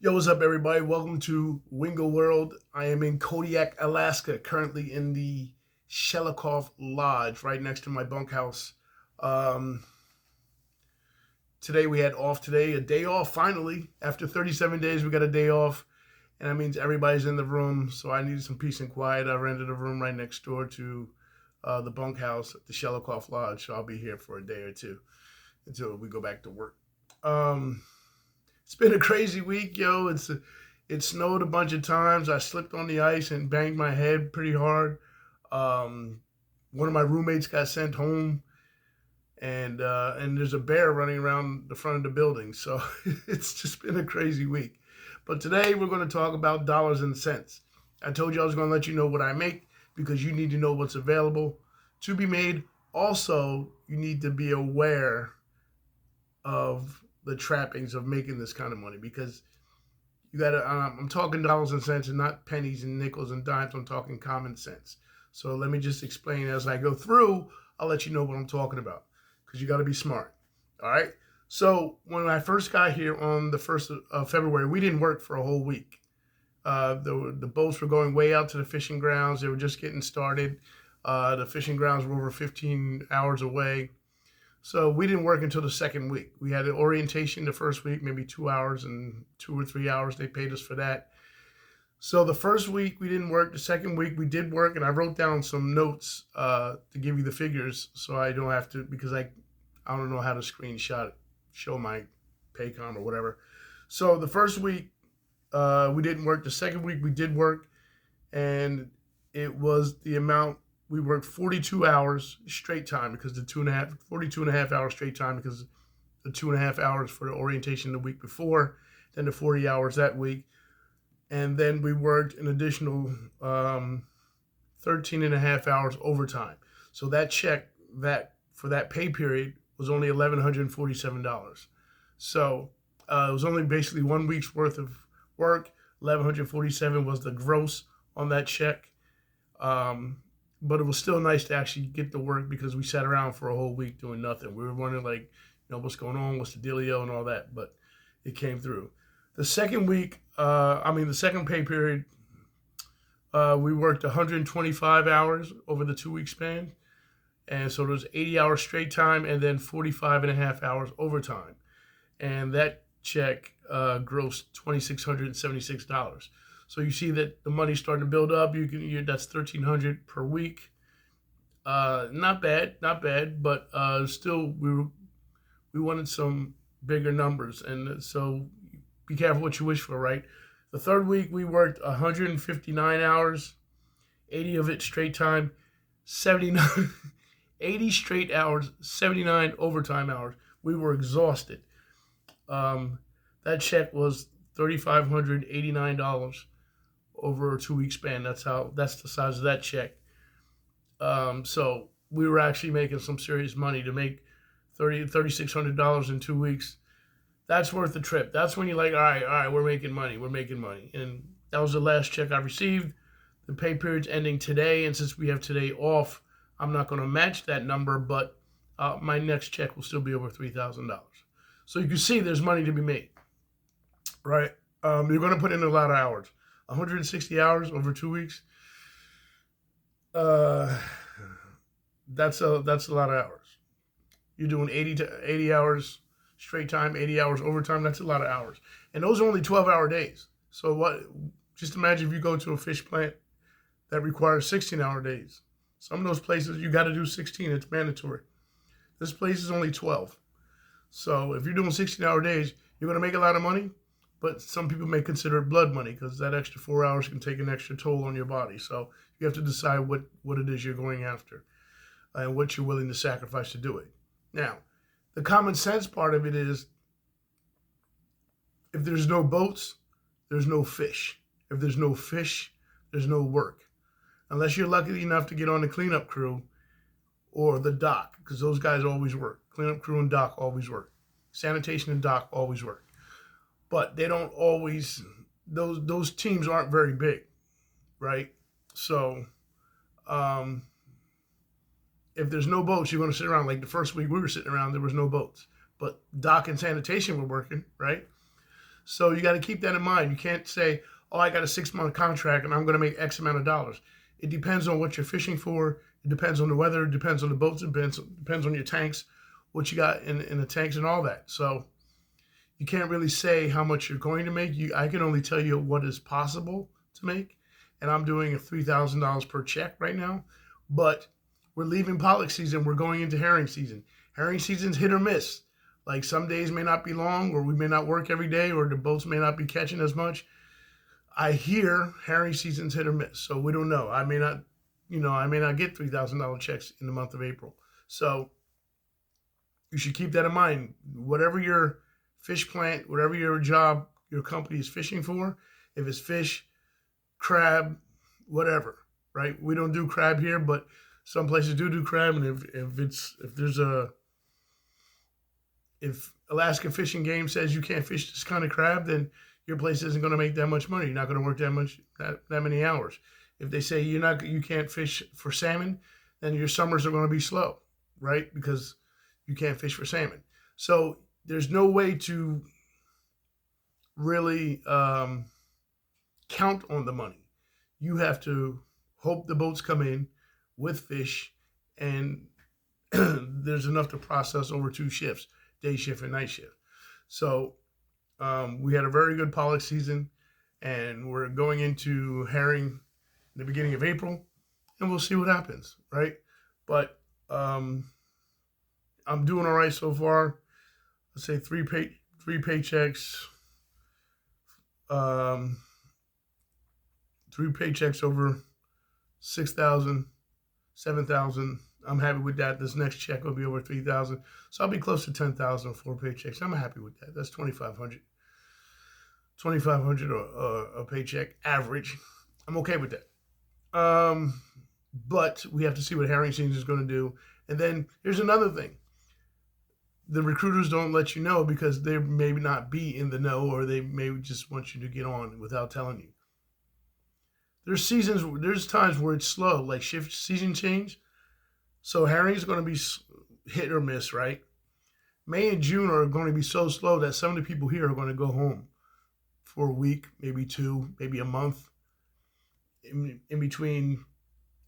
Yo, what's up, everybody? Welcome to Wingo World. I am in Kodiak, Alaska, currently in the Shelikoff Lodge, right next to my bunkhouse. Um, Today we had off today, a day off finally. After 37 days, we got a day off, and that means everybody's in the room. So I needed some peace and quiet. I rented a room right next door to the bunkhouse at the Shelikoff Lodge. So I'll be here for a day or two until we go back to work. Um, it's been a crazy week, yo. It snowed a bunch of times. I slipped on the ice and banged my head pretty hard. Um, One of my roommates got sent home, and there's a bear running around the front of the building. So it's just been a crazy week. But today we're going to talk about dollars and cents. I told you I was going to let you know what I make because you need to know what's available to be made. Also, you need to be aware of the trappings of making this kind of money because you got to. I'm talking dollars and cents and not pennies and nickels and dimes. I'm talking common sense. So let me just explain as I go through. I'll let you know what I'm talking about because you got to be smart. All right. So when I first got here on the 1st of February, we didn't work for a whole week. The boats were going way out to the fishing grounds. They were just getting started. The fishing grounds were over 15 hours away. So we didn't work until the second week. We had an orientation the first week, maybe 2 hours and 2 or 3 hours. They paid us for that. So the first week we didn't work. The second week we did work, and I wrote down some notes to give you the figures so I don't have to, because I don't know how to screenshot it, show my Paycom or whatever. So the first week we didn't work. The second week we did work, and it was the amount. We worked 42 hours straight time because 42 and a half hours straight time because the 2.5 hours for the orientation the week before, then the 40 hours that week. And then we worked an additional 13 and a half hours overtime. So that check that for that pay period was only $1,147. So it was only basically 1 week's worth of work. 1,147 was the gross on that check. But it was still nice to actually get to work because we sat around for a whole week doing nothing. We were wondering, like, what's going on, what's the dealio and all that, but it came through. The second week, the second pay period, we worked 125 hours over the 2 week span. And so there was 80 hours straight time and then 45 and a half hours overtime. And that check grossed $2,676. So you see that the money's starting to build up. That's $1,300 per week. Not bad, but still we wanted some bigger numbers, and so be careful what you wish for, right? The third week we worked 159 hours, 80 of it straight time, 79, 80 straight hours, 79 overtime hours. We were exhausted. That check was $3,589 over a 2 week span. That's the size of that check. So we were actually making some serious money to make $3,600 in 2 weeks. That's worth the trip. That's when you're like, all right, we're making money. And that was the last check I received. The pay period's ending today, and since we have today off, I'm not going to match that number, but my next check will still be over $3,000. So you can see there's money to be made, right? You're going to put in a lot of hours. 160 hours over 2 weeks. That's a lot of hours. You're doing 80 hours straight time, 80 hours overtime. That's a lot of hours. And those are only 12-hour days. So just imagine if you go to a fish plant that requires 16-hour days. Some of those places you got to do 16. It's mandatory. This place is only 12. So if you're doing 16-hour days, you're going to make a lot of money. But some people may consider it blood money because that extra 4 hours can take an extra toll on your body. So you have to decide what it is you're going after and what you're willing to sacrifice to do it. Now, the common sense part of it is if there's no boats, there's no fish. If there's no fish, there's no work. Unless you're lucky enough to get on the cleanup crew or the dock, because those guys always work. Cleanup crew and dock always work. Sanitation and dock always work. But they don't always, those teams aren't very big, right? So if there's no boats, you're going to sit around. Like the first week we were sitting around, there was no boats. But dock and sanitation were working, right? So you got to keep that in mind. You can't say, oh, I got a 6-month contract and I'm going to make X amount of dollars. It depends on what you're fishing for. It depends on the weather. It depends on the boats. It depends on your tanks, what you got in the tanks and all that. So you can't really say how much you're going to make. I can only tell you what is possible to make. And I'm doing a $3,000 per check right now. But we're leaving pollock season. We're going into herring season. Herring season's hit or miss. Like some days may not be long, or we may not work every day, or the boats may not be catching as much. I hear herring season's hit or miss. So we don't know. I may not get $3,000 checks in the month of April. So you should keep that in mind. Whatever your fish plant, whatever your job, your company is fishing for, if it's fish, crab, whatever, right? We don't do crab here, but some places do crab. And if Alaska Fish and Game says you can't fish this kind of crab, then your place isn't going to make that much money. You're not going to work that many hours. If they say you can't fish for salmon, then your summers are going to be slow, right? Because you can't fish for salmon. So there's no way to really count on the money. You have to hope the boats come in with fish, and there's enough to process over 2 shifts, day shift and night shift. So we had a very good pollock season, and we're going into herring in the beginning of April, and we'll see what happens, right? But I'm doing all right so far. Let's say three paychecks, 3 paychecks over 6,000, 7,000. I'm happy with that. This next check will be over 3,000. So I'll be close to 10,000 4 paychecks. I'm happy with that. That's 2,500. 2,500 a paycheck average. I'm okay with that. But we have to see what herring season is going to do. And then here's another thing. The recruiters don't let you know because they may not be in the know, or they may just want you to get on without telling you. There's times where it's slow, like shift season change. So herring is going to be hit or miss, right? May and June are going to be so slow that some of the people here are going to go home for a week, maybe 2, maybe a month. In between,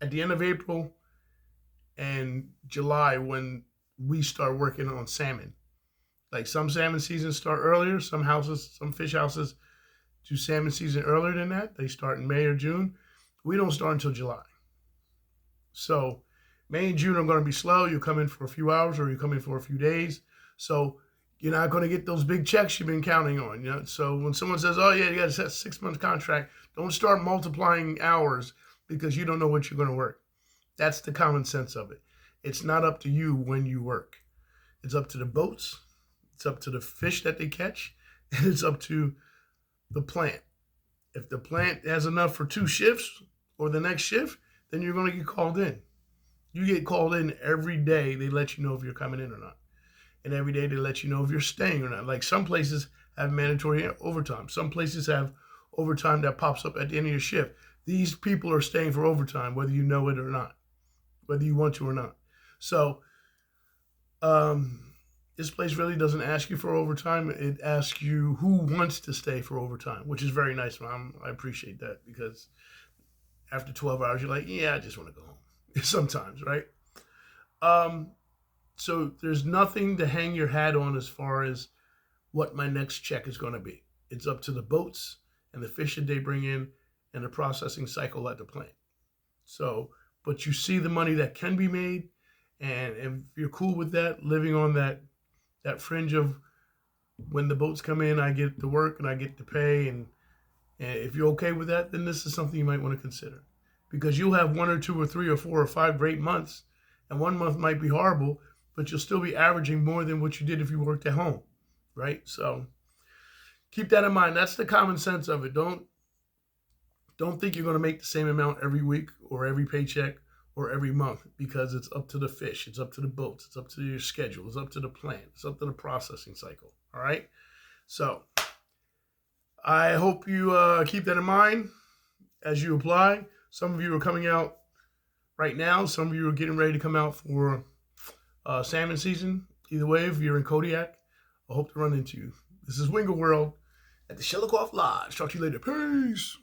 at the end of April and July, when we start working on salmon. Like some salmon seasons start earlier. Some fish houses do salmon season earlier than that. They start in May or June. We don't start until July. So May and June are going to be slow. You come in for a few hours, or you come in for a few days. So you're not going to get those big checks you've been counting on. You know? So when someone says, oh yeah, you got a 6-month contract, don't start multiplying hours because you don't know what you're going to work. That's the common sense of it. It's not up to you when you work. It's up to the boats. It's up to the fish that they catch. And it's up to the plant. If the plant has enough for 2 shifts or the next shift, then you're going to get called in. You get called in every day. They let you know if you're coming in or not. And every day they let you know if you're staying or not. Like some places have mandatory overtime. Some places have overtime that pops up at the end of your shift. These people are staying for overtime, whether you know it or not, whether you want to or not. So this place really doesn't ask you for overtime. It asks you who wants to stay for overtime, which is very nice. I appreciate that, because after 12 hours, you're like, yeah, I just want to go home sometimes, right? So there's nothing to hang your hat on as far as what my next check is going to be. It's up to the boats and the fish that they bring in and the processing cycle at the plant. So, but you see the money that can be made, and if you're cool with that, living on that fringe of when the boats come in, I get the work and I get to pay, and if you're okay with that, then this is something you might want to consider, because you'll have 1 or 2 or 3 or 4 or 5 great months, and one month might be horrible, but you'll still be averaging more than what you did if you worked at home, right? So keep that in mind. That's the common sense of it. Don't think you're going to make the same amount every week or every paycheck or every month, because it's up to the fish, it's up to the boats, it's up to your schedule, it's up to the plant, it's up to the processing cycle, all right? So I hope you keep that in mind as you apply. Some of you are coming out right now. Some of you are getting ready to come out for salmon season. Either way, if you're in Kodiak, I hope to run into you. This is Wingo World, at the Shelikoff Lodge. Talk to you later. Peace.